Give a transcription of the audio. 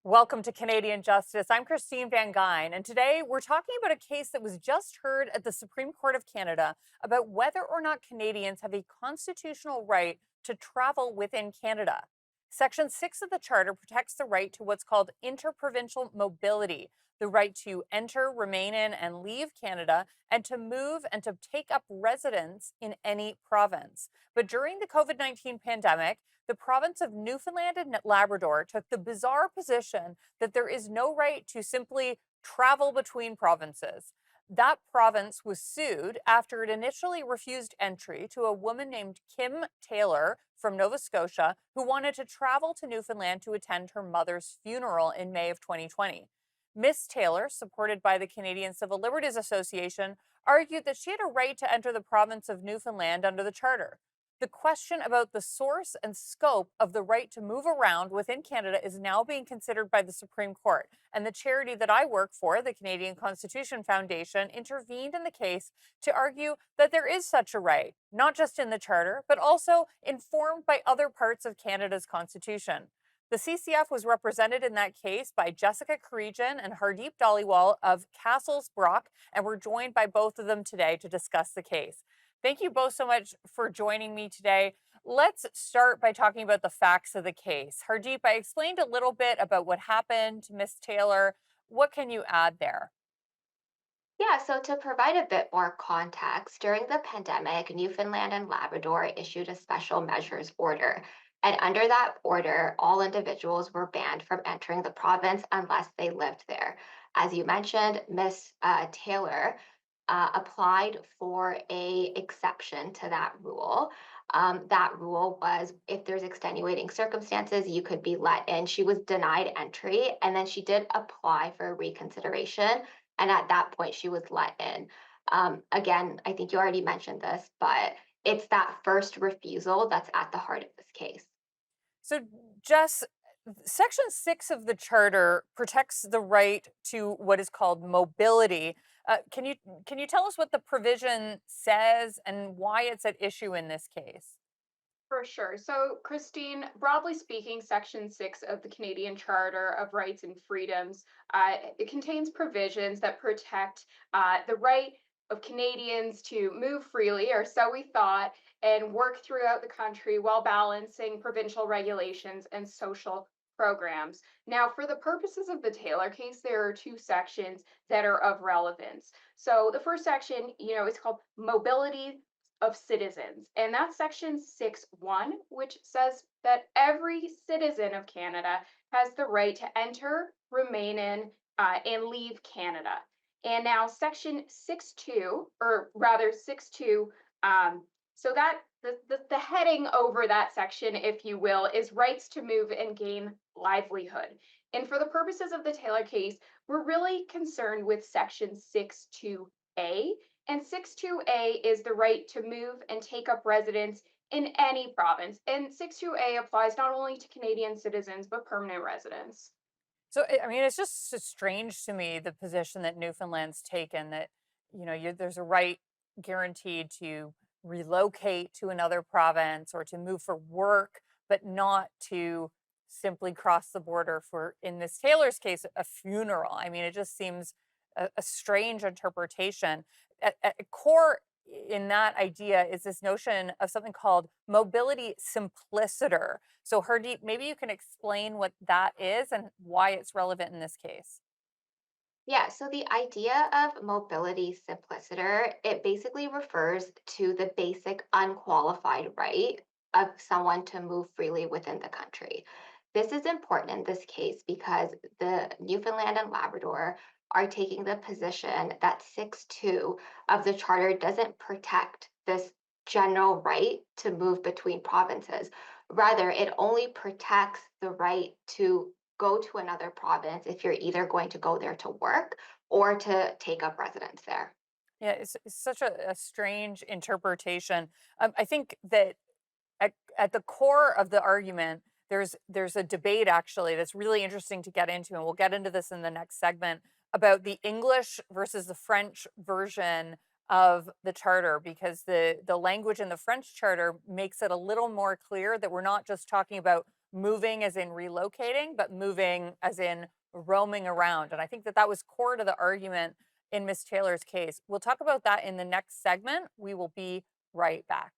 Welcome to Canadian Justice. I'm Christine Van Gyn, and today we're talking about a case that was just heard at the Supreme Court of Canada about whether or not Canadians have a constitutional right to travel within Canada. Section 6 of the Charter protects the right to what's called interprovincial mobility, the right to enter, remain in, and leave Canada, and to move and to take up residence in any province. But during the COVID-19 pandemic, the province of Newfoundland and Labrador took the bizarre position that there is no right to simply travel between provinces. That province was sued after it initially refused entry to a woman named Kim Taylor from Nova Scotia who wanted to travel to Newfoundland to attend her mother's funeral in May of 2020. Miss Taylor, supported by the Canadian Civil Liberties Association, argued that she had a right to enter the province of Newfoundland under the Charter. The question about the source and scope of the right to move around within Canada is now being considered by the Supreme Court. And the charity that I work for, the Canadian Constitution Foundation, intervened in the case to argue that there is such a right, not just in the Charter, but also informed by other parts of Canada's Constitution. The CCF was represented in that case by Jessica Karijan and Hardeep Dhaliwal of Castles Brock, and we're joined by both of them today to discuss the case. Thank you both so much for joining me today. Let's start by talking about the facts of the case. Hardeep, I explained a little bit about what happened to Miss Taylor. What can you add there? Yeah, so to provide a bit more context, during the pandemic, Newfoundland and Labrador issued a special measures order. And under that order, all individuals were banned from entering the province unless they lived there. As you mentioned, Miss Taylor applied for a exception to that rule. That rule was if there's extenuating circumstances, you could be let in. She was denied entry, and then she did apply for reconsideration, and at that point, she was let in. Again, I think you already mentioned this, but it's that first refusal that's at the heart of this case. So, Jess, Section 6 of the Charter protects the right to what is called mobility. Can you tell us what the provision says and why it's at issue in this case? For sure. So, Christine, broadly speaking, Section 6 of the Canadian Charter of Rights and Freedoms, it contains provisions that protect the right of Canadians to move freely, or so we thought, and work throughout the country while balancing provincial regulations and social programs. Now, for the purposes of the Taylor case, there are two sections that are of relevance. So, the first section, is called Mobility of Citizens. And that's section 6.1, which says that every citizen of Canada has the right to enter, remain in, and leave Canada. And now section 6.2, or rather 6.2, so that the heading over that section, if you will, is rights to move and gain livelihood. And for the purposes of the Taylor case, we're really concerned with section 6.2a, and 6.2a is the right to move and take up residence in any province. And 6.2a applies not only to Canadian citizens, but permanent residents. So, I mean, it's just so strange to me the position that Newfoundland's taken that, there's a right guaranteed to relocate to another province or to move for work, but not to simply cross the border for, in this Taylor's case, a funeral. I mean, it just seems a strange interpretation. At core in that idea is this notion of something called mobility simpliciter. So, Hardeep, maybe you can explain what that is and why it's relevant in this case. Yeah, so the idea of mobility simpliciter, it basically refers to the basic unqualified right of someone to move freely within the country. This is important in this case because the Newfoundland and Labrador are taking the position that 6.2 of the charter doesn't protect this general right to move between provinces. Rather, it only protects the right to go to another province if you're either going to go there to work or to take up residence there. Yeah, it's such a strange interpretation. I think that at the core of the argument, there's a debate actually that's really interesting to get into, and we'll get into this in the next segment about the English versus the French version of the charter, because the language in the French charter makes it a little more clear that we're not just talking about moving as in relocating, but moving as in roaming around. And I think that that was core to the argument in Miss Taylor's case. We'll talk about that in the next segment. We will be right back.